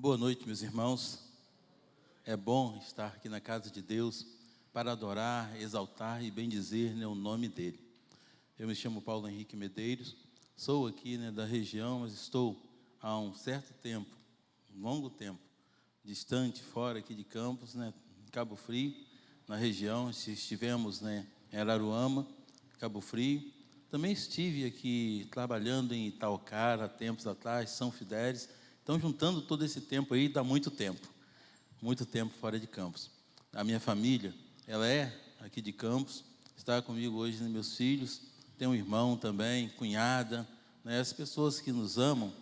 Boa noite, meus irmãos. É bom estar aqui na casa de Deus para adorar, exaltar e bendizer, o nome dEle. Eu me chamo Paulo Henrique Medeiros, sou aqui, da região, mas estou há um certo tempo, um longo tempo, distante, fora aqui de Campos, em Cabo Frio, na região. Estivemos, em Araruama, Cabo Frio. Também estive aqui trabalhando em Itaucara, tempos atrás, São Fidélis. Então, juntando todo esse tempo aí, dá muito tempo fora de Campos. A minha família, ela é aqui de Campos, está comigo hoje, meus filhos, tem um irmão também, cunhada, as pessoas que nos amam,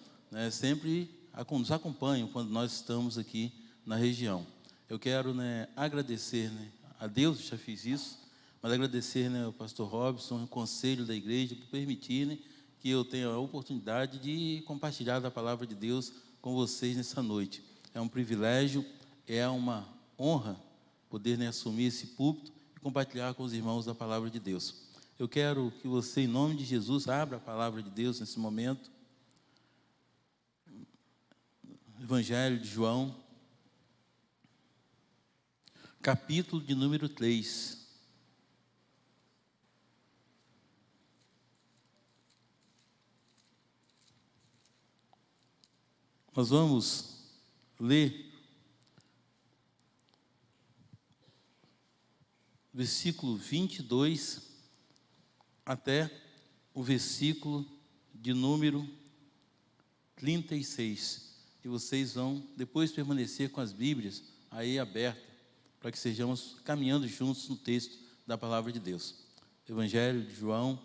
sempre nos acompanham quando nós estamos aqui na região. Eu quero, agradecer, a Deus, já fiz isso, mas agradecer, ao pastor Robson, o conselho da igreja, por permitirem que eu tenha a oportunidade de compartilhar da palavra de Deus com vocês nessa noite. É um privilégio, é uma honra poder, assumir esse púlpito e compartilhar com os irmãos da palavra de Deus. Eu quero que você, em nome de Jesus, abra a palavra de Deus nesse momento. Evangelho de João, capítulo de número 3. Nós vamos ler versículo 22 até o versículo de número 36. E vocês vão depois permanecer com as Bíblias aí abertas, para que sejamos caminhando juntos no texto da palavra de Deus. Evangelho de João,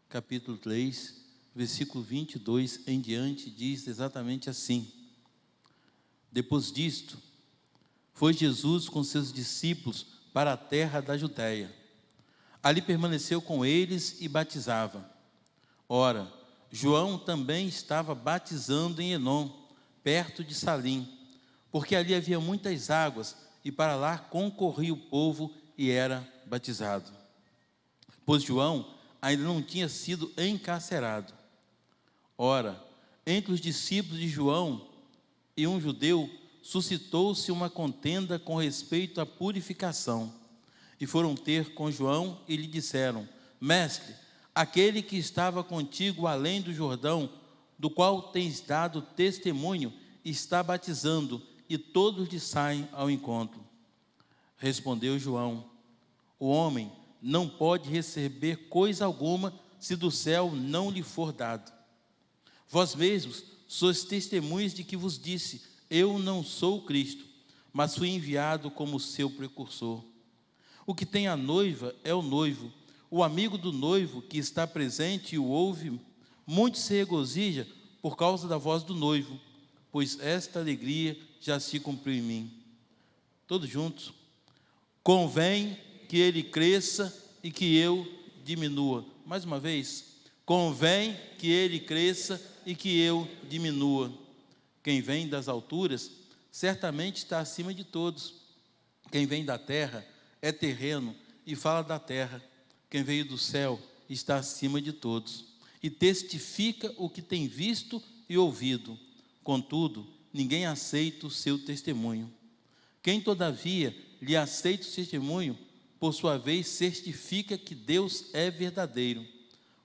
capítulo 3, versículo 22 em diante, diz exatamente assim: Depois disto, foi Jesus com seus discípulos para a terra da Judéia. Ali permaneceu com eles e batizava. Ora, João também estava batizando em Enom, perto de Salim, porque ali havia muitas águas, e para lá concorria o povo e era batizado. Pois João ainda não tinha sido encarcerado. Ora, entre os discípulos de João e um judeu, suscitou-se uma contenda com respeito à purificação. E foram ter com João e lhe disseram: Mestre, aquele que estava contigo além do Jordão, do qual tens dado testemunho, está batizando, e todos lhe saem ao encontro. Respondeu João: O homem não pode receber coisa alguma se do céu não lhe for dado. Vós mesmos sois testemunhas de que vos disse: eu não sou o Cristo, mas fui enviado como seu precursor. O que tem a noiva é o noivo. O amigo do noivo que está presente e o ouve, muito se regozija por causa da voz do noivo, pois esta alegria já se cumpriu em mim. Todos juntos. Convém que ele cresça e que eu diminua. Mais uma vez. Convém que ele cresça e que eu diminua. Quem vem das alturas certamente está acima de todos. Quem vem da terra é terreno e fala da terra. Quem veio do céu está acima de todos e testifica o que tem visto e ouvido. Contudo, ninguém aceita o seu testemunho. Quem, todavia, lhe aceita o testemunho, por sua vez, certifica que Deus é verdadeiro,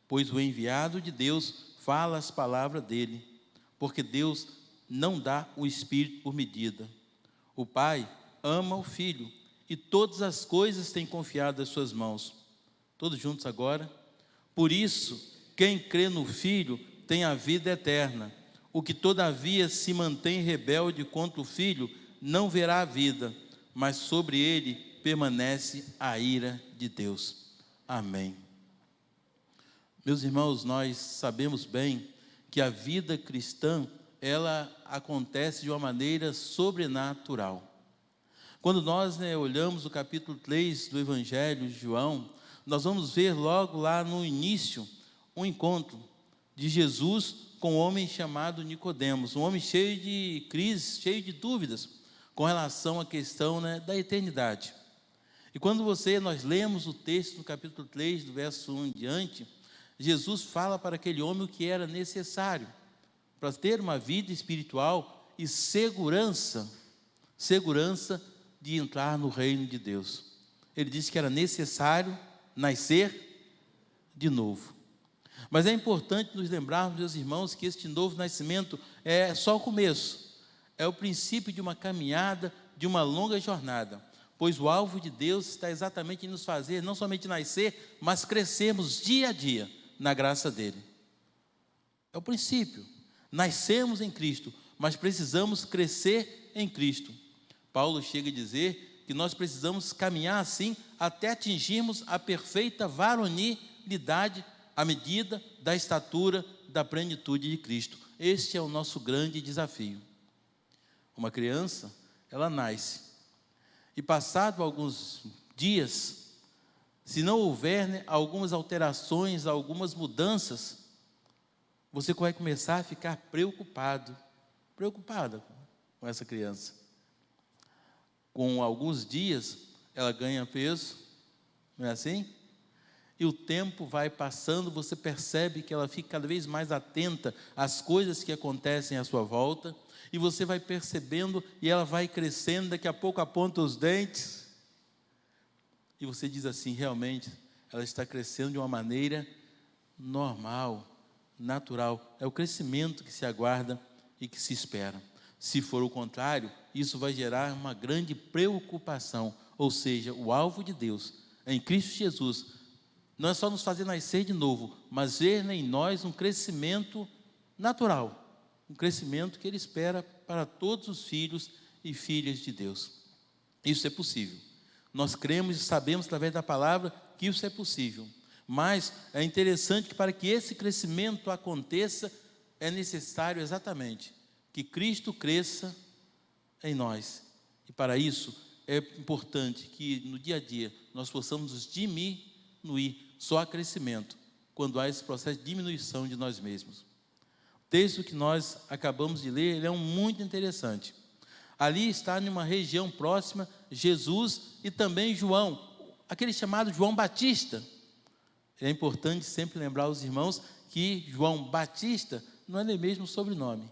pois o enviado de Deus fala as palavras dele, porque Deus não dá o Espírito por medida. O Pai ama o Filho, e todas as coisas tem confiado às suas mãos. Todos juntos agora. Por isso, quem crê no Filho tem a vida eterna. O que todavia se mantém rebelde contra o Filho não verá a vida, mas sobre ele permanece a ira de Deus. Amém. Meus irmãos, nós sabemos bem que a vida cristã, ela acontece de uma maneira sobrenatural. Quando nós olhamos o capítulo 3 do Evangelho de João, nós vamos ver logo lá no início um encontro de Jesus com um homem chamado Nicodemos, um homem cheio de crises, cheio de dúvidas com relação à questão da eternidade. E quando nós lemos o texto no capítulo 3, do verso 1 em diante, Jesus fala para aquele homem o que era necessário para ter uma vida espiritual e segurança de entrar no reino de Deus. Ele disse que era necessário nascer de novo. Mas é importante nos lembrarmos, meus irmãos, que este novo nascimento é só o começo, é o princípio de uma caminhada, de uma longa jornada, pois o alvo de Deus está exatamente em nos fazer não somente nascer, mas crescermos dia a dia na graça dele. É o princípio. Nascemos em Cristo, mas precisamos crescer em Cristo. Paulo chega a dizer que nós precisamos caminhar assim até atingirmos a perfeita varonilidade, à medida da estatura da plenitude de Cristo. Este é o nosso grande desafio. Uma criança, ela nasce, e passado alguns dias, se não houver algumas alterações, algumas mudanças, você vai começar a ficar preocupada com essa criança. Com alguns dias, ela ganha peso, não é assim? E o tempo vai passando, você percebe que ela fica cada vez mais atenta às coisas que acontecem à sua volta, e você vai percebendo, e ela vai crescendo, daqui a pouco aponta os dentes, e você diz assim, realmente, ela está crescendo de uma maneira normal, natural. É o crescimento que se aguarda e que se espera. Se for o contrário, isso vai gerar uma grande preocupação, ou seja, o alvo de Deus, em Cristo Jesus, não é só nos fazer nascer de novo, mas ver em nós um crescimento natural, um crescimento que Ele espera para todos os filhos e filhas de Deus. Isso é possível. Nós cremos e sabemos através da palavra que isso é possível. Mas é interessante que para que esse crescimento aconteça, é necessário exatamente que Cristo cresça em nós. E para isso é importante que no dia a dia nós possamos nos diminuir. Só há crescimento quando há esse processo de diminuição de nós mesmos. O texto que nós acabamos de ler, ele é muito interessante. Ali está em uma região próxima Jesus e também João, aquele chamado João Batista. É importante sempre lembrar aos irmãos que João Batista não é nem mesmo sobrenome.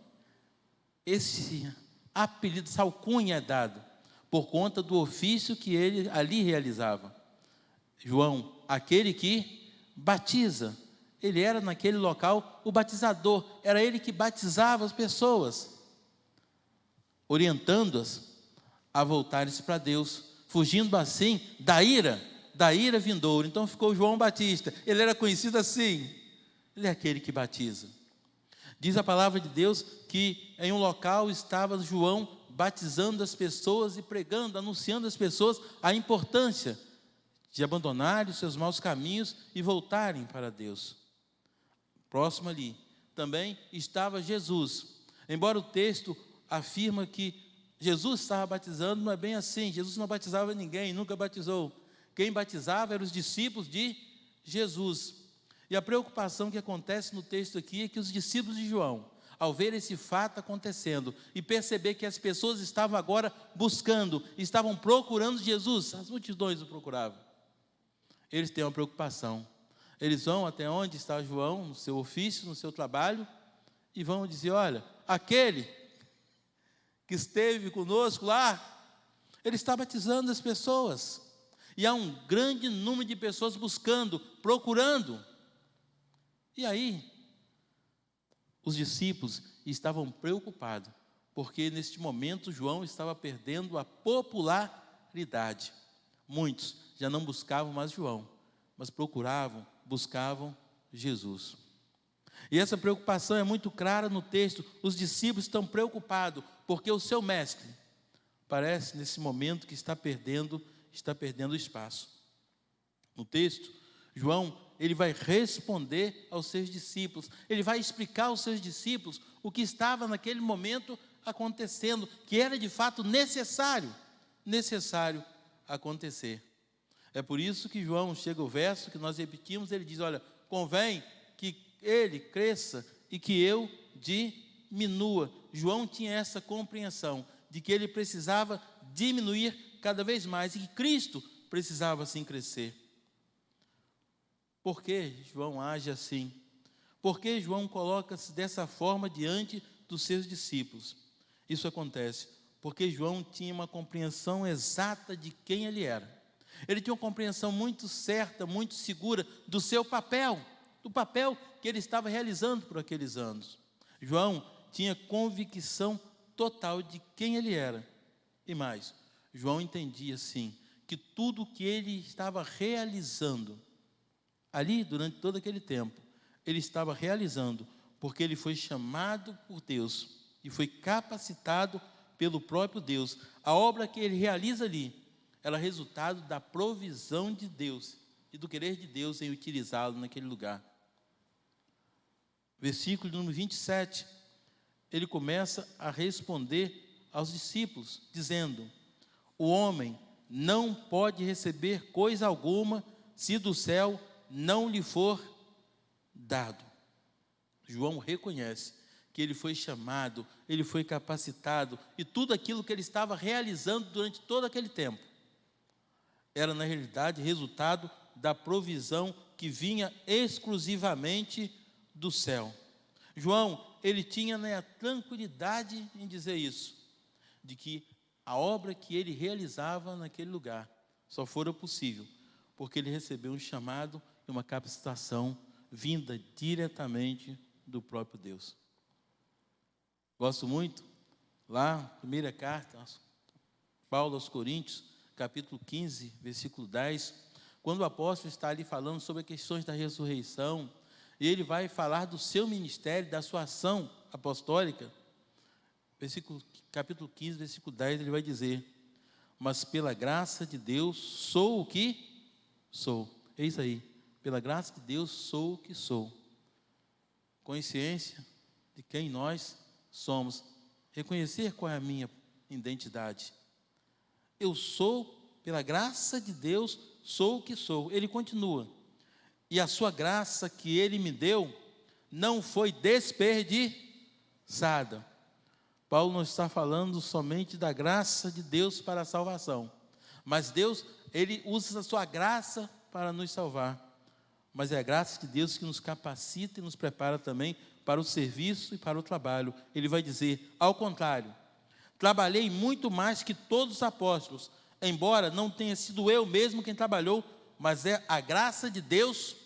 Esse apelido, essa alcunha é dado por conta do ofício que ele ali realizava. João, aquele que batiza. Ele era naquele local o batizador, era ele que batizava as pessoas, orientando-as a voltarem-se para Deus, fugindo assim da ira vindoura. Então ficou João Batista, ele era conhecido assim, ele é aquele que batiza. Diz a palavra de Deus que em um local estava João batizando as pessoas e pregando, anunciando às pessoas a importância de abandonarem os seus maus caminhos e voltarem para Deus. Próximo ali, também estava Jesus. Embora o texto afirma que Jesus estava batizando, não é bem assim. Jesus não batizava ninguém, nunca batizou. Quem batizava eram os discípulos de Jesus. E a preocupação que acontece no texto aqui é que os discípulos de João, ao ver esse fato acontecendo e perceber que as pessoas estavam agora buscando, estavam procurando Jesus, as multidões o procuravam. Eles têm uma preocupação. Eles vão até onde está João, no seu ofício, no seu trabalho, e vão dizer, olha, aquele que esteve conosco lá, ele está batizando as pessoas. E há um grande número de pessoas buscando, procurando. E aí, os discípulos estavam preocupados, porque neste momento João estava perdendo a popularidade. Muitos já não buscavam mais João, mas buscavam Jesus. E essa preocupação é muito clara no texto. Os discípulos estão preocupados, porque o seu mestre parece nesse momento que está perdendo espaço. No texto, João, ele vai responder aos seus discípulos, ele vai explicar aos seus discípulos o que estava naquele momento acontecendo, que era de fato necessário acontecer. É por isso que João chega ao verso que nós repetimos, ele diz, olha, convém que ele cresça e que eu diminua. João tinha essa compreensão de que ele precisava diminuir cada vez mais e que Cristo precisava assim crescer. Por que João age assim? Por que João coloca-se dessa forma diante dos seus discípulos? Isso acontece porque João tinha uma compreensão exata de quem ele era. Ele tinha uma compreensão muito certa, muito segura do seu papel, do papel que ele estava realizando por aqueles anos. João tinha convicção total de quem ele era. E mais, João entendia, sim, que tudo o que ele estava realizando ali, durante todo aquele tempo, ele estava realizando porque ele foi chamado por Deus e foi capacitado pelo próprio Deus. A obra que ele realiza ali era resultado da provisão de Deus e do querer de Deus em utilizá-lo naquele lugar. Versículo número 27, ele começa a responder aos discípulos, dizendo: o homem não pode receber coisa alguma se do céu não lhe for dado. João reconhece que ele foi chamado, ele foi capacitado, e tudo aquilo que ele estava realizando durante todo aquele tempo era, na realidade, resultado da provisão que vinha exclusivamente do céu. João, ele tinha, né, a tranquilidade em dizer isso, de que a obra que ele realizava naquele lugar só fora possível porque ele recebeu um chamado e uma capacitação vinda diretamente do próprio Deus. Gosto muito, lá, primeira carta, Paulo aos Coríntios, capítulo 15, versículo 10, quando o apóstolo está ali falando sobre as questões da ressurreição, e ele vai falar do seu ministério, da sua ação apostólica, capítulo 15, versículo 10, ele vai dizer: mas pela graça de Deus sou o que sou. É isso aí, pela graça de Deus sou o que sou. Consciência de quem nós somos, reconhecer qual é a minha identidade. Eu sou, pela graça de Deus, sou o que sou. Ele continua: e a sua graça que ele me deu não foi desperdiçada. Paulo não está falando somente da graça de Deus para a salvação, mas Deus, ele usa a sua graça para nos salvar, mas é a graça de Deus que nos capacita e nos prepara também para o serviço e para o trabalho. Ele vai dizer: ao contrário, trabalhei muito mais que todos os apóstolos, embora não tenha sido eu mesmo quem trabalhou, mas é a graça de Deus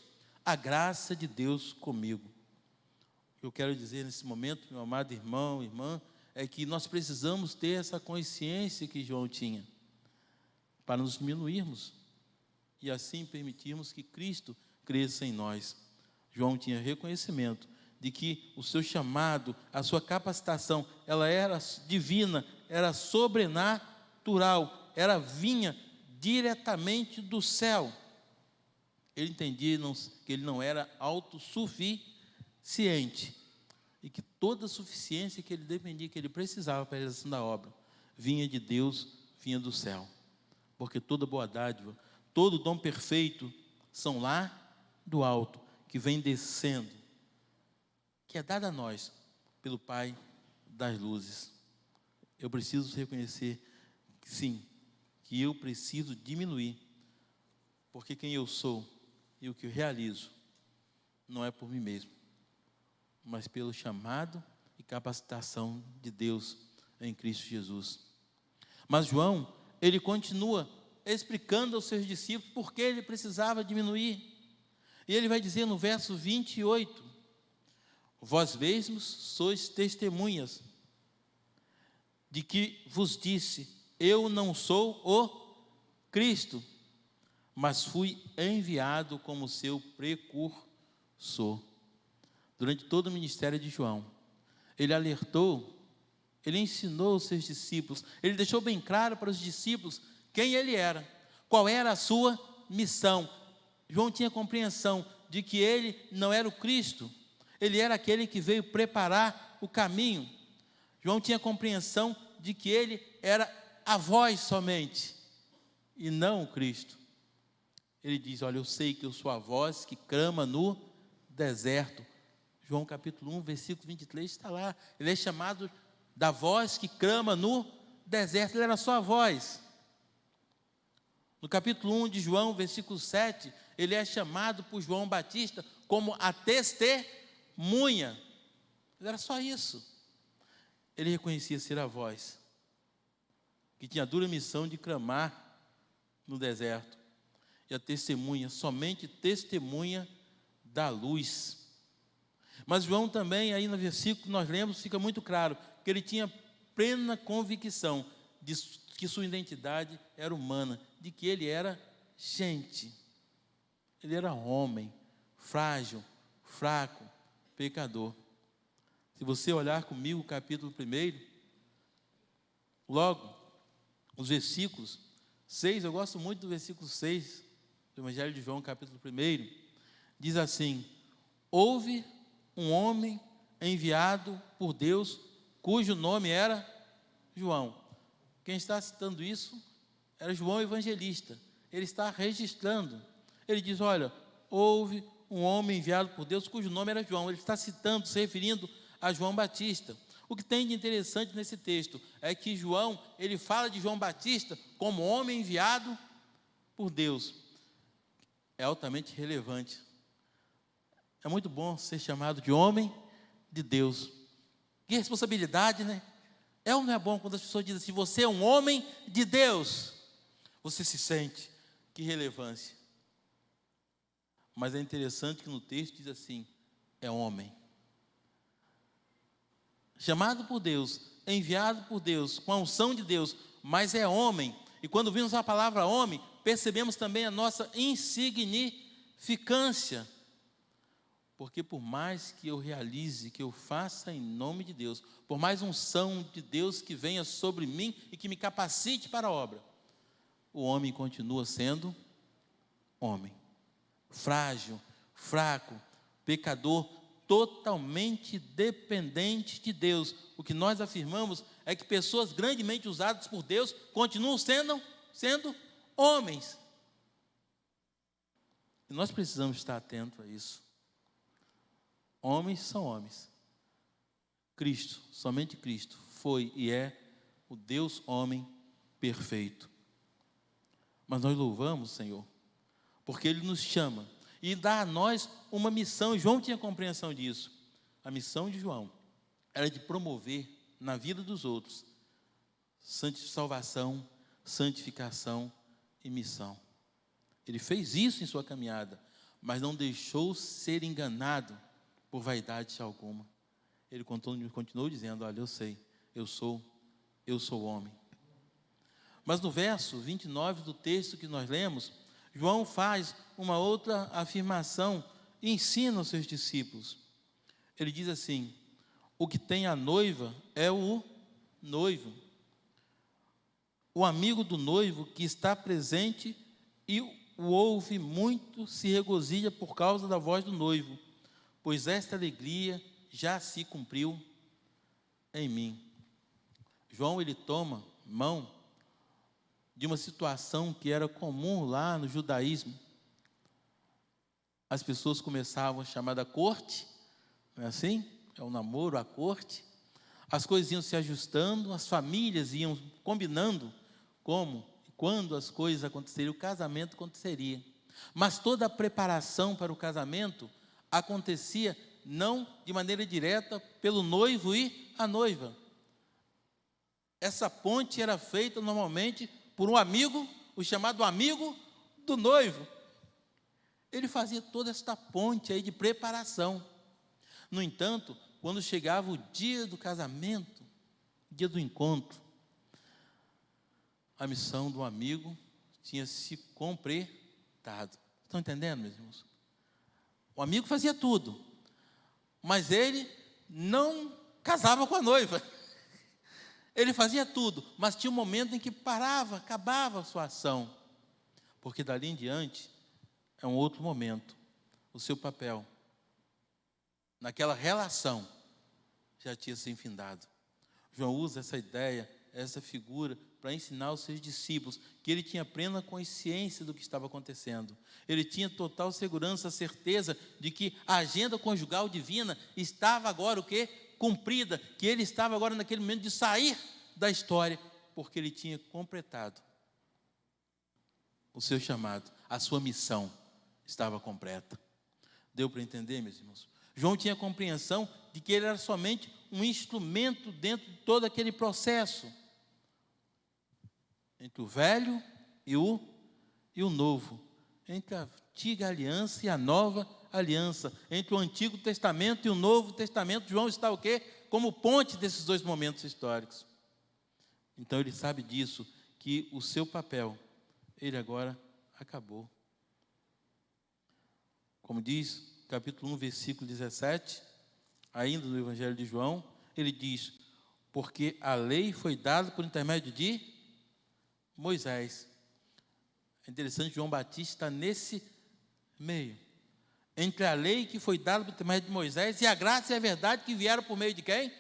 comigo. O que eu quero dizer nesse momento, meu amado irmão, irmã, é que nós precisamos ter essa consciência que João tinha, para nos diminuirmos e assim permitirmos que Cristo cresça em nós. João tinha reconhecimento de que o seu chamado, a sua capacitação, ela era divina, era sobrenatural, vinha diretamente do céu. Ele entendia que ele não era autossuficiente e que toda a suficiência que ele dependia, que ele precisava para a realização da obra, vinha de Deus, vinha do céu. Porque toda boa dádiva, todo dom perfeito são lá do alto, que vem descendo, que é dado a nós pelo Pai das luzes. Eu preciso reconhecer que sim, que eu preciso diminuir, porque quem eu sou e o que eu realizo não é por mim mesmo, mas pelo chamado e capacitação de Deus em Cristo Jesus. Mas João, ele continua explicando aos seus discípulos por que ele precisava diminuir. E ele vai dizer no verso 28, vós mesmos sois testemunhas de que vos disse, eu não sou o Cristo, mas fui enviado como seu precursor. Durante todo o ministério de João, ele alertou, ele ensinou os seus discípulos, ele deixou bem claro para os discípulos quem ele era, qual era a sua missão. João tinha compreensão de que ele não era o Cristo, ele era aquele que veio preparar o caminho. João tinha compreensão de que ele era a voz somente, e não o Cristo. Ele diz, olha, eu sei que eu sou a voz que clama no deserto. João capítulo 1, versículo 23 está lá. Ele é chamado da voz que clama no deserto. Ele era só a voz. No capítulo 1 de João, versículo 7, ele é chamado por João Batista como a testemunha. Ele era só isso. ele reconhecia ser a voz, que tinha a dura missão de clamar no deserto, e a testemunha, somente testemunha da luz. Mas João também, aí no versículo que nós lemos, fica muito claro, que ele tinha plena convicção de que sua identidade era humana, de que ele era gente, ele era homem, frágil, fraco, pecador. Se você olhar comigo o capítulo 1, logo, os versículos 6, eu gosto muito do versículo 6, do Evangelho de João, capítulo 1, diz assim: houve um homem enviado por Deus, cujo nome era João. Quem está citando isso era João Evangelista. Ele está registrando. Ele diz, olha, houve um homem enviado por Deus, cujo nome era João. Ele está citando, se referindo a João Batista. O que tem de interessante nesse texto é que João, ele fala de João Batista como homem enviado por Deus. É altamente relevante. É muito bom ser chamado de homem de Deus. Que responsabilidade, né? É ou não é bom quando as pessoas dizem assim, você é um homem de Deus? Você se sente, que relevância. Mas é interessante que no texto diz assim, é homem. Chamado por Deus, enviado por Deus, com a unção de Deus, mas é homem. E quando vimos a palavra homem, percebemos também a nossa insignificância. Porque por mais que eu realize, que eu faça em nome de Deus, por mais unção de Deus que venha sobre mim e que me capacite para a obra, o homem continua sendo homem, frágil, fraco, pecador, totalmente dependente de Deus. O que nós afirmamos é que pessoas grandemente usadas por Deus continuam sendo homens. E nós precisamos estar atentos a isso. Homens são homens. Cristo, somente Cristo, foi e é o Deus homem perfeito. Mas nós louvamos o Senhor, porque Ele nos chama e dá a nós uma missão. João tinha compreensão disso. A missão de João era de promover na vida dos outros salvação, santificação e missão. Ele fez isso em sua caminhada, mas não deixou ser enganado por vaidade alguma. Ele continuou dizendo, olha, eu sei, eu sou homem. Mas no verso 29 do texto que nós lemos, João faz uma outra afirmação e ensina aos seus discípulos. Ele diz assim, o que tem a noiva é o noivo. O amigo do noivo que está presente e o ouve muito se regozija por causa da voz do noivo, pois esta alegria já se cumpriu em mim. João, ele toma mão de uma situação que era comum lá no judaísmo. As pessoas começavam a chamar da corte, não é assim? É o namoro, a corte. As coisas iam se ajustando, as famílias iam combinando como e quando as coisas aconteceriam, o casamento aconteceria. Mas toda a preparação para o casamento acontecia não de maneira direta pelo noivo e a noiva. Essa ponte era feita normalmente por um amigo, o chamado amigo do noivo. Ele fazia toda esta ponte aí de preparação. No entanto, quando chegava o dia do casamento, dia do encontro, a missão do amigo tinha se completado. Estão entendendo, meus irmãos? O amigo fazia tudo, mas ele não casava com a noiva. Ele fazia tudo, mas tinha um momento em que parava, acabava a sua ação, porque dali em diante é um outro momento. O seu papel naquela relação já tinha se enfindado. João usa essa ideia, essa figura, para ensinar os seus discípulos que ele tinha plena consciência do que estava acontecendo. Ele tinha total segurança, certeza de que a agenda conjugal divina estava agora o quê? Cumprida, que ele estava agora naquele momento de sair da história, porque ele tinha completado o seu chamado, a sua missão estava completa. Deu para entender, meus irmãos? João tinha compreensão de que ele era somente um instrumento dentro de todo aquele processo, entre o velho e o novo, entre a antiga aliança e a nova aliança, entre o Antigo Testamento e o Novo Testamento. João está o quê? Como ponte desses dois momentos históricos. Então ele sabe disso, que o seu papel, ele agora acabou. Como diz capítulo 1, versículo 17, ainda no Evangelho de João, ele diz: porque a lei foi dada por intermédio de Moisés. É interessante, João Batista está nesse meio, entre a lei que foi dada por intermédio de Moisés e a graça e a verdade que vieram por meio de quem?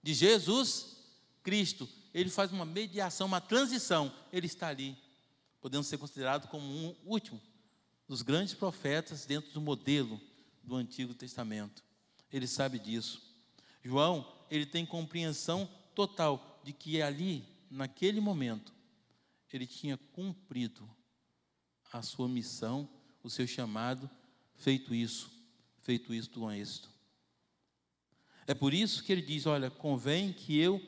De Jesus Cristo. Ele faz uma mediação, uma transição, ele está ali, podendo ser considerado como um último dos grandes profetas dentro do modelo do Antigo Testamento. Ele sabe disso. João, ele tem compreensão total de que ali, naquele momento, ele tinha cumprido a sua missão, o seu chamado, feito isso com êxito. É por isso que ele diz: olha, convém que eu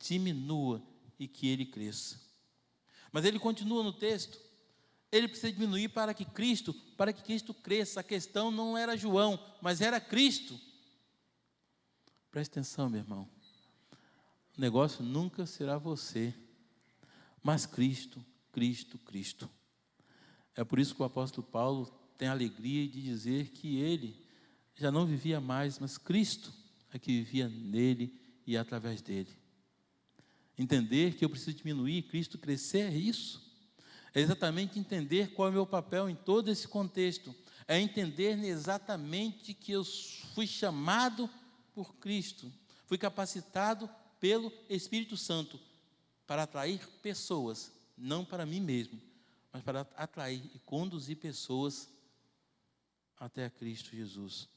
diminua e que ele cresça. Mas ele continua no texto: ele precisa diminuir para que Cristo cresça. A questão não era João, mas era Cristo. Preste atenção, meu irmão. O negócio nunca será você, mas Cristo, Cristo, Cristo. É por isso que o apóstolo Paulo tem a alegria de dizer que ele já não vivia mais, mas Cristo é que vivia nele e através dele. Entender que eu preciso diminuir, Cristo crescer, é isso. É exatamente entender qual é o meu papel em todo esse contexto. É entender exatamente que eu fui chamado por Cristo, fui capacitado pelo Espírito Santo para atrair pessoas, não para mim mesmo, mas para atrair e conduzir pessoas até a Cristo Jesus.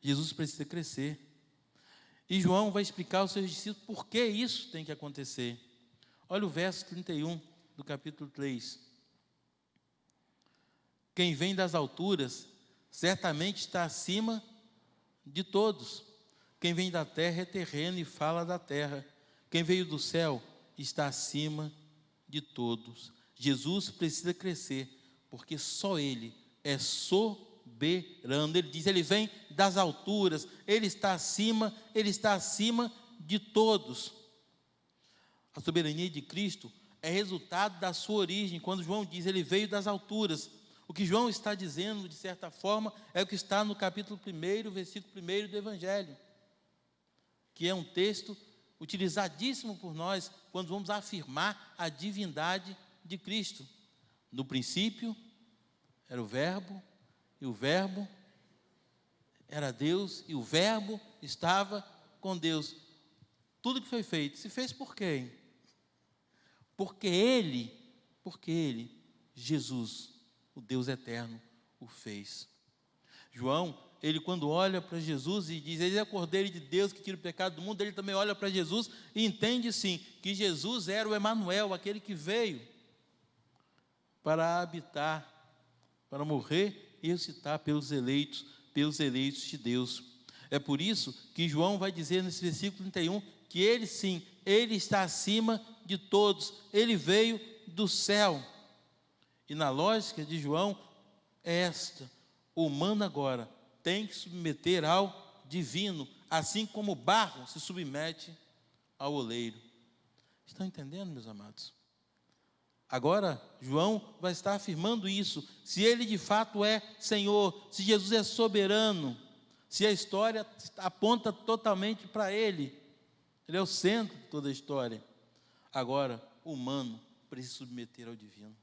Jesus precisa crescer. E João vai explicar aos seus discípulos por que isso tem que acontecer. Olha o verso 31 do capítulo 3. Quem vem das alturas certamente está acima de todos. Quem vem da terra é terreno e fala da terra. Quem veio do céu está acima de todos. Jesus precisa crescer, porque só Ele é soberano. Ele diz, Ele vem das alturas, Ele está acima de todos. A soberania de Cristo é resultado da sua origem. Quando João diz, Ele veio das alturas, o que João está dizendo, de certa forma, é o que está no capítulo 1, versículo 1 do Evangelho, que é um texto utilizadíssimo por nós quando vamos afirmar a divindade de Cristo. No princípio era o Verbo, e o Verbo era Deus, e o Verbo estava com Deus. Tudo que foi feito, se fez por quem? Porque Ele, Jesus, o Deus eterno, o fez. João, ele quando olha para Jesus e diz, Ele é o Cordeiro de Deus que tira o pecado do mundo, ele também olha para Jesus e entende sim, que Jesus era o Emanuel, aquele que veio para habitar, para morrer e ressuscitar pelos eleitos de Deus. É por isso que João vai dizer nesse versículo 31, que ele sim, ele está acima de todos, ele veio do céu. E na lógica de João, é esta: o humano agora tem que submeter ao divino, assim como o barro se submete ao oleiro. Estão entendendo, meus amados? Agora, João vai estar afirmando isso. Se ele de fato é Senhor, se Jesus é soberano, se a história aponta totalmente para Ele, Ele é o centro de toda a história. Agora, o humano precisa se submeter ao divino.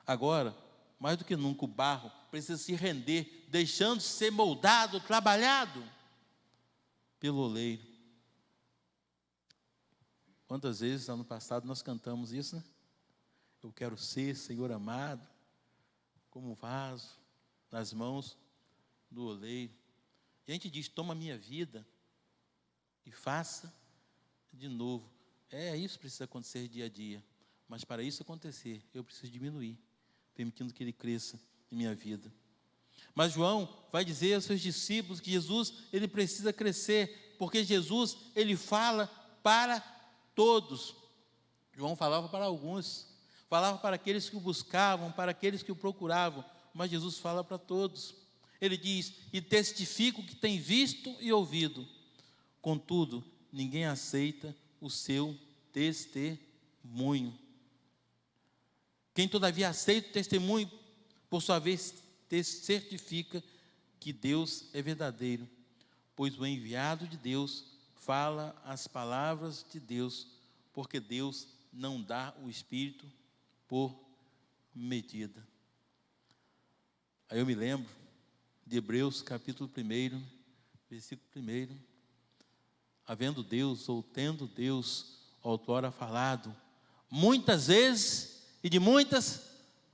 Agora, mais do que nunca, o barro precisa se render, deixando-se ser moldado, trabalhado pelo oleiro. Quantas vezes, ano passado, nós cantamos isso, né? Eu quero ser, Senhor amado, como um vaso nas mãos do oleiro. E a gente diz, toma a minha vida e faça de novo. Isso precisa acontecer dia a dia. Mas para isso acontecer, eu preciso diminuir, permitindo que Ele cresça em minha vida. Mas João vai dizer aos seus discípulos que Jesus, ele precisa crescer, porque Jesus, ele fala para todos. João falava para alguns, falava para aqueles que o buscavam, para aqueles que o procuravam, mas Jesus fala para todos. Ele diz: e testifico que tem visto e ouvido, contudo, ninguém aceita o seu testemunho. Quem todavia aceita o testemunho, por sua vez, certifica que Deus é verdadeiro, pois o enviado de Deus fala as palavras de Deus, porque Deus não dá o Espírito por medida. Aí eu me lembro de Hebreus capítulo 1, versículo 1. Havendo Deus, ou tendo Deus, outrora falado, muitas vezes e de muitas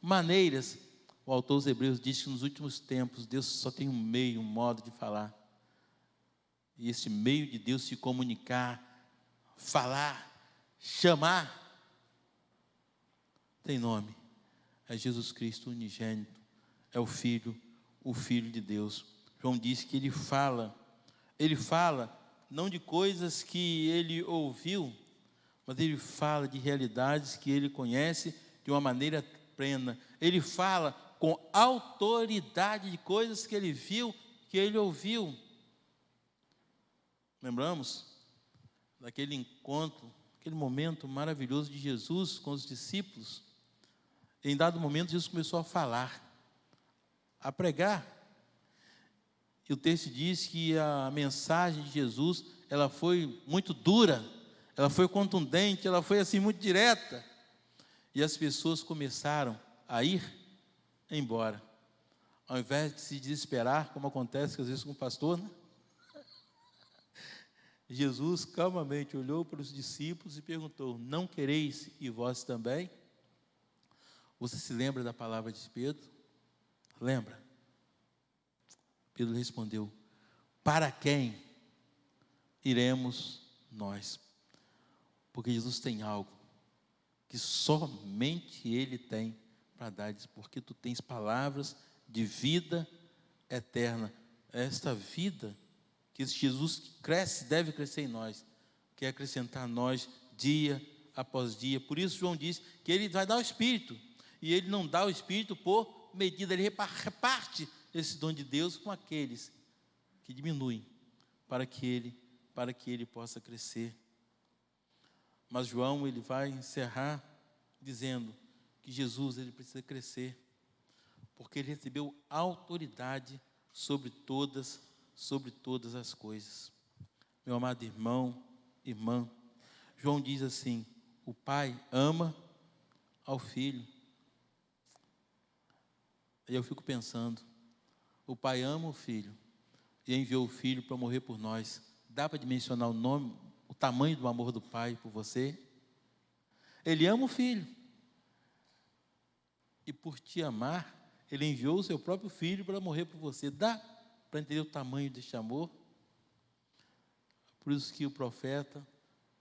maneiras. O autor dos Hebreus diz que nos últimos tempos, Deus só tem um meio, um modo de falar. E esse meio de Deus se comunicar, falar, chamar, tem nome. É Jesus Cristo unigênito, é o Filho de Deus. João diz que ele fala não de coisas que ele ouviu, mas ele fala de realidades que ele conhece de uma maneira plena. Ele fala com autoridade de coisas que ele viu, que ele ouviu. Lembramos daquele encontro, aquele momento maravilhoso de Jesus com os discípulos. Em dado momento, Jesus começou a falar, a pregar. E o texto diz que a mensagem de Jesus, ela foi muito dura, ela foi contundente, ela foi assim muito direta. E as pessoas começaram a ir embora. Ao invés de se desesperar, como acontece às vezes com o pastor, né? Jesus calmamente olhou para os discípulos e perguntou: não quereis e vós também? Você se lembra da palavra de Pedro? Lembra? Pedro respondeu: para quem iremos nós? Porque Jesus tem algo que somente Ele tem para dar. Porque tu tens palavras de vida eterna. Esta vida que esse Jesus que cresce, deve crescer em nós, quer acrescentar a nós dia após dia. Por isso João diz que Ele vai dar o Espírito, e Ele não dá o Espírito por medida, Ele reparte esse dom de Deus com aqueles que diminuem, para que Ele possa crescer. Mas João, ele vai encerrar dizendo que Jesus, ele precisa crescer, porque ele recebeu autoridade sobre todas as coisas. Meu amado irmão, irmã, João diz assim: o Pai ama ao Filho. E eu fico pensando, o Pai ama o Filho e enviou o Filho para morrer por nós. Dá para dimensionar o tamanho do amor do Pai por você? Ele ama o Filho, e por te amar, Ele enviou o seu próprio Filho para morrer por você. Dá para entender o tamanho deste amor? Por isso que o profeta,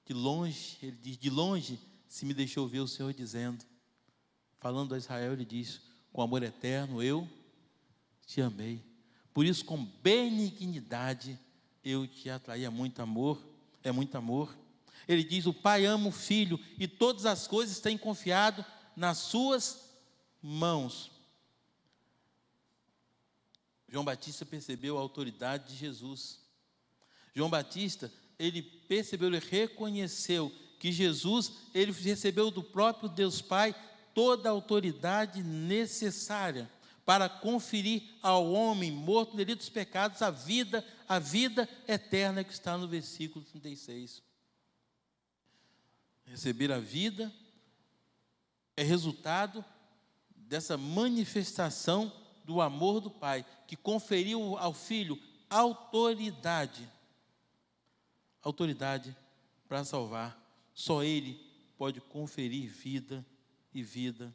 de longe, ele diz: de longe se me deixou ver o Senhor dizendo, falando a Israel, ele diz: com amor eterno eu te amei, por isso com benignidade eu te atraí. É muito amor, é muito amor. Ele diz: o Pai ama o Filho e todas as coisas têm confiado nas suas mãos. João Batista percebeu a autoridade de Jesus. João Batista, ele percebeu, ele reconheceu que Jesus, ele recebeu do próprio Deus Pai toda a autoridade necessária para conferir ao homem morto no delito dos pecados a vida eterna, que está no versículo 36. Receber a vida é resultado dessa manifestação do amor do Pai, que conferiu ao Filho autoridade para salvar. Só Ele pode conferir vida e vida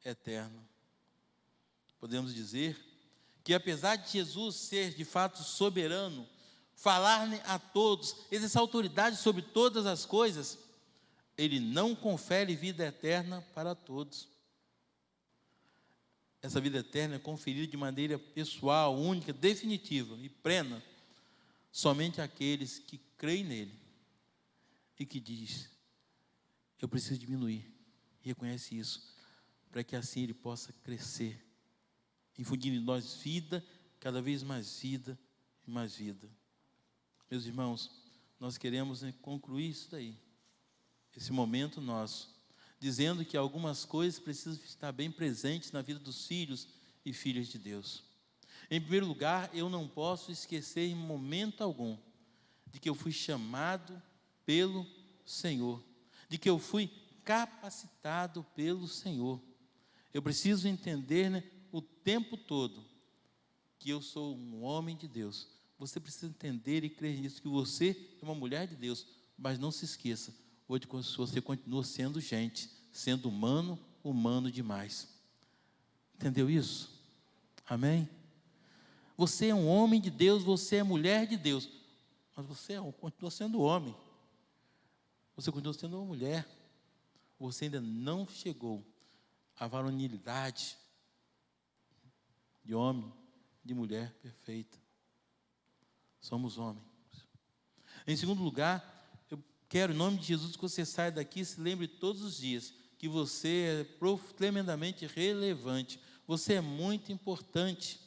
eterna. Podemos dizer que, apesar de Jesus ser de fato soberano, falar a todos, exercer autoridade sobre todas as coisas, Ele não confere vida eterna para todos. essa vida eterna é conferida de maneira pessoal, única, definitiva e plena, somente àqueles que creem nele e que diz: eu preciso diminuir, e reconhece isso, para que assim ele possa crescer, infundindo em nós vida, cada vez mais vida e mais vida. Meus irmãos, nós queremos concluir isso daí, esse momento nosso, dizendo que algumas coisas precisam estar bem presentes na vida dos filhos e filhas de Deus. Em primeiro lugar, eu não posso esquecer em momento algum de que eu fui chamado pelo Senhor, de que eu fui capacitado pelo Senhor. Eu preciso entender, o tempo todo, que eu sou um homem de Deus. Você precisa entender e crer nisso, que você é uma mulher de Deus, mas não se esqueça, hoje você continua sendo gente, sendo humano, humano demais. Entendeu isso? Amém? Você é um homem de Deus, você é mulher de Deus, mas você continua sendo homem, você continua sendo uma mulher, você ainda não chegou à varonilidade de homem, de mulher perfeita. Somos homens. Em segundo lugar, eu quero, em nome de Jesus, que você saia daqui e se lembre todos os dias que você é tremendamente relevante. Você é muito importante.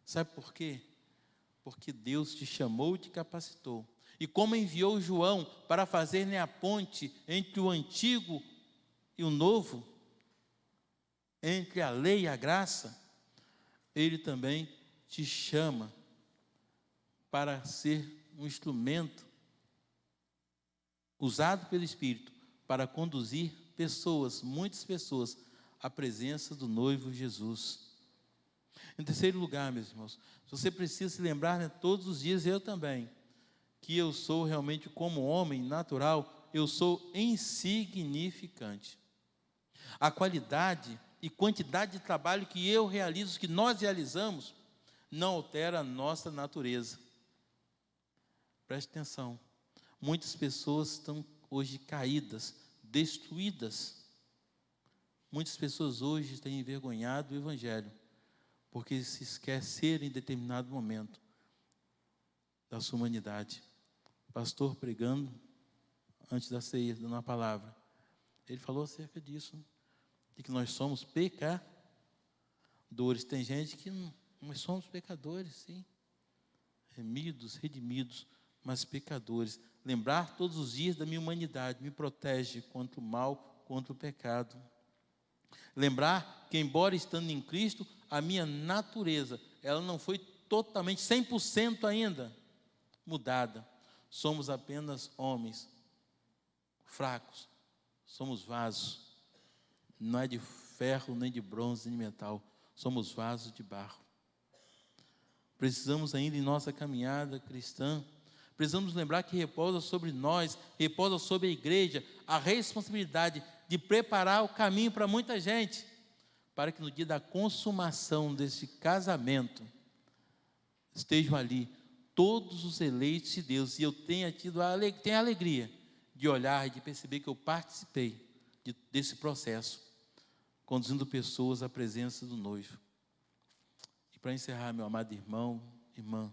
Sabe por quê? Porque Deus te chamou e te capacitou. E como enviou João para fazer a ponte entre o antigo e o novo, entre a lei e a graça, Ele também te chama para ser um instrumento usado pelo Espírito para conduzir pessoas, muitas pessoas, à presença do noivo Jesus. Em terceiro lugar, meus irmãos, você precisa se lembrar, todos os dias, eu também, que eu sou realmente, como homem natural, eu sou insignificante. A qualidade e quantidade de trabalho que eu realizo, que nós realizamos, não altera a nossa natureza. Preste atenção, muitas pessoas estão hoje caídas, destruídas. Muitas pessoas hoje têm envergonhado o Evangelho, porque se esqueceram em determinado momento da sua humanidade. O pastor pregando, antes da ceia, dando uma palavra, ele falou acerca disso, de que nós somos pecadores. Tem gente que nós somos pecadores, sim, remidos, redimidos, mas pecadores. Lembrar todos os dias da minha humanidade me protege contra o mal, contra o pecado. Lembrar que, embora estando em Cristo, a minha natureza, ela não foi totalmente, 100% ainda mudada. Somos apenas homens fracos, somos vasos, não é de ferro, nem de bronze, nem de metal, somos vasos de barro. Precisamos ainda, em nossa caminhada cristã, precisamos lembrar que repousa sobre nós, repousa sobre a igreja, a responsabilidade de preparar o caminho para muita gente, para que no dia da consumação deste casamento, estejam ali todos os eleitos de Deus, e eu tenho a alegria de olhar e de perceber que eu participei desse processo, conduzindo pessoas à presença do noivo. E para encerrar, meu amado irmão, irmã,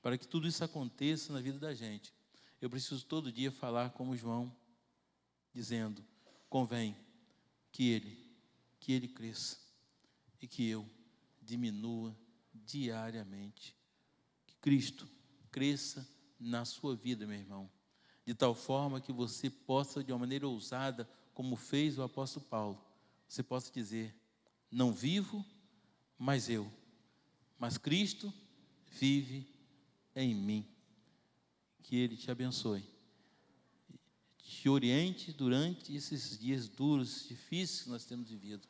para que tudo isso aconteça na vida da gente, eu preciso todo dia falar como João, dizendo: convém que ele cresça e que eu diminua diariamente. Que Cristo cresça na sua vida, meu irmão, de tal forma que você possa, de uma maneira ousada, como fez o apóstolo Paulo, você possa dizer: não vivo mais eu, mas Cristo vive em mim. Que Ele te abençoe, te oriente durante esses dias duros, difíceis que nós temos vivido,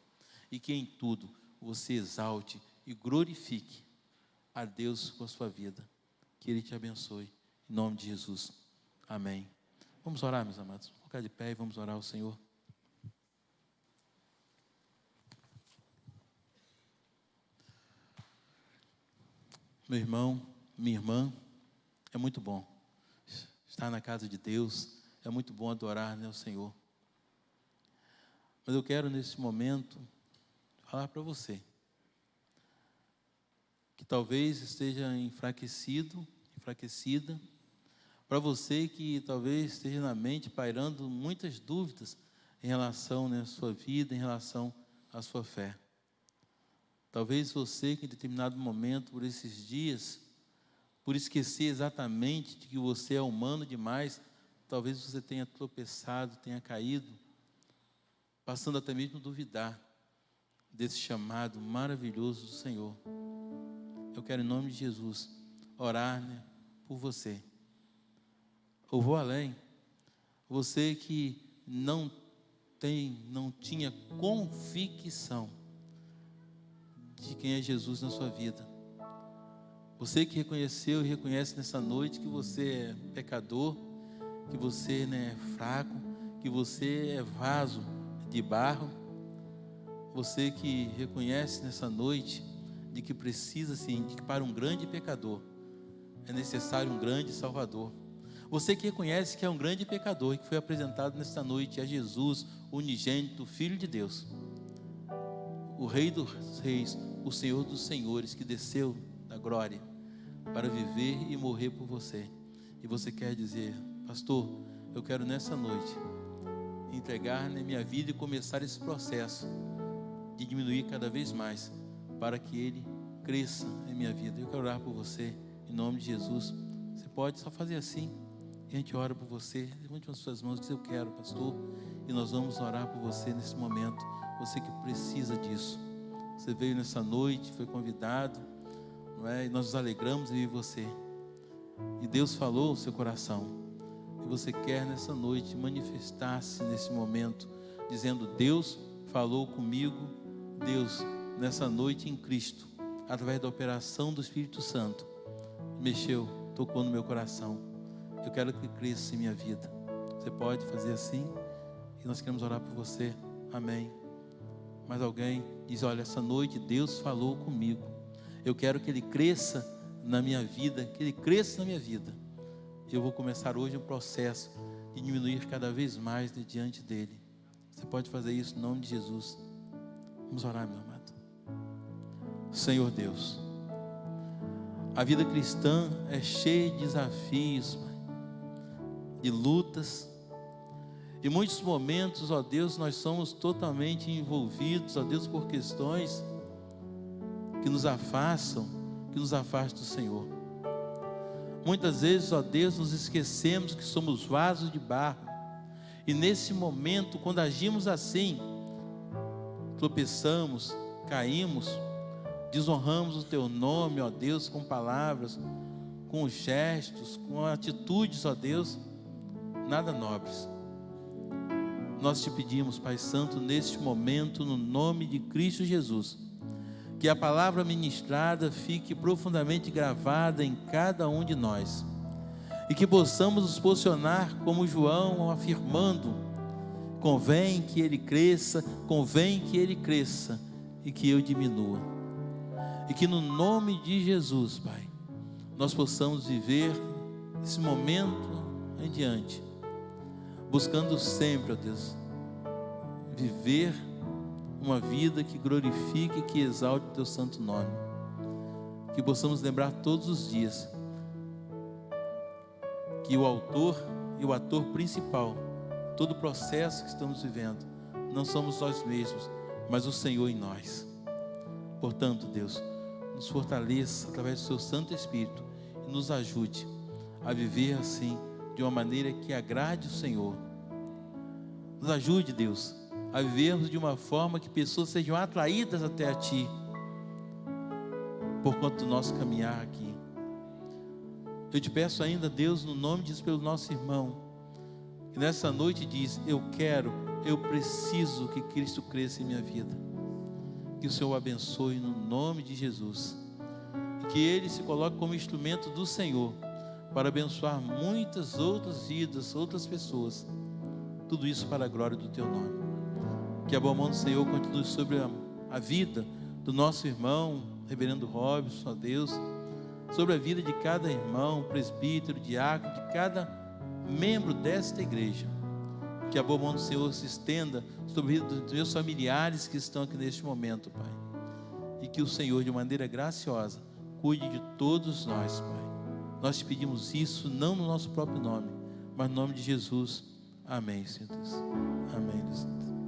e que em tudo você exalte e glorifique a Deus com a sua vida. Que Ele te abençoe, em nome de Jesus, amém. Vamos orar, meus amados, vamos ficar de pé e vamos orar ao Senhor. Meu irmão, minha irmã, é muito bom estar na casa de Deus, é muito bom adorar, né, o Senhor. Mas eu quero, nesse momento, falar para você que talvez esteja enfraquecido, enfraquecida, para você que talvez esteja na mente pairando muitas dúvidas em relação, né, à sua vida, em relação à sua fé. Talvez você que em determinado momento, por esses dias, por esquecer exatamente de que você é humano demais, talvez você tenha tropeçado, tenha caído, passando até mesmo a duvidar desse chamado maravilhoso do Senhor. Eu quero, em nome de Jesus, orar, né, por você. Eu vou além. Você que não tinha convicção de quem é Jesus na sua vida. Você que reconheceu e reconhece nessa noite que você é pecador, que você, né, é fraco, que você é vaso de barro. Você que reconhece nessa noite de que precisa, sim, de que para um grande pecador é necessário um grande Salvador. Você que reconhece que é um grande pecador e que foi apresentado nesta noite a Jesus, o unigênito, Filho de Deus, o Rei dos Reis, o Senhor dos Senhores, que desceu da glória para viver e morrer por você. E você quer dizer: pastor, eu quero nessa noite entregar na minha vida e começar esse processo de diminuir cada vez mais, para que Ele cresça em minha vida. Eu quero orar por você, em nome de Jesus. Você pode só fazer assim, e a gente ora por você. Levante as suas mãos e diz: eu quero, pastor. E nós vamos orar por você nesse momento. Você que precisa disso. Você veio nessa noite, foi convidado, não é? E nós nos alegramos em ver você. E Deus falou no seu coração. E você quer nessa noite manifestar-se nesse momento, dizendo: Deus falou comigo. Deus, nessa noite em Cristo, através da operação do Espírito Santo, mexeu, tocou no meu coração. Eu quero que cresça em minha vida. Você pode fazer assim? E nós queremos orar por você. Amém. Mas alguém diz: olha, essa noite Deus falou comigo. Eu quero que Ele cresça na minha vida, que Ele cresça na minha vida. Eu vou começar hoje um processo de diminuir cada vez mais diante dEle. Você pode fazer isso em nome de Jesus. Vamos orar, meu amado. Senhor Deus, a vida cristã é cheia de desafios, de lutas. Em muitos momentos, ó Deus, nós somos totalmente envolvidos, ó Deus, por questões que nos afastam do Senhor. Muitas vezes, ó Deus, nos esquecemos que somos vasos de barro. E nesse momento, quando agimos assim, tropeçamos, caímos, desonramos o Teu nome, ó Deus, com palavras, com gestos, com atitudes, ó Deus, nada nobres. Nós te pedimos, Pai Santo, neste momento, no nome de Cristo Jesus, que a palavra ministrada fique profundamente gravada em cada um de nós, e que possamos nos posicionar como João, afirmando: convém que ele cresça, e que eu diminua. E que no nome de Jesus, Pai, nós possamos viver esse momento em diante, buscando sempre, ó Deus, viver uma vida que glorifique e que exalte o Teu santo nome. Que possamos lembrar todos os dias que o autor e o ator principal, todo o processo que estamos vivendo, não somos nós mesmos, mas o Senhor em nós. Portanto, Deus, nos fortaleça através do Seu Santo Espírito e nos ajude a viver assim, de uma maneira que agrade o Senhor. Nos ajude, Deus, a vivermos de uma forma que pessoas sejam atraídas até a Ti, por conta do nosso caminhar aqui. Eu te peço ainda, Deus, no nome de Jesus, pelo nosso irmão, que nessa noite diz: eu preciso que Cristo cresça em minha vida. Que o Senhor o abençoe no nome de Jesus, e que ele se coloque como instrumento do Senhor para abençoar muitas outras vidas, outras pessoas. Tudo isso para a glória do Teu nome. Que a boa mão do Senhor continue sobre a vida do nosso irmão Reverendo Robson, ó Deus, sobre a vida de cada irmão, presbítero, diácono, de cada membro desta igreja. Que a boa mão do Senhor se estenda sobre a vida dos meus familiares que estão aqui neste momento, Pai. E que o Senhor, de maneira graciosa, cuide de todos nós, Pai. Nós te pedimos isso, não no nosso próprio nome, mas no nome de Jesus. Amém, Senhor Deus. Amém, Deus.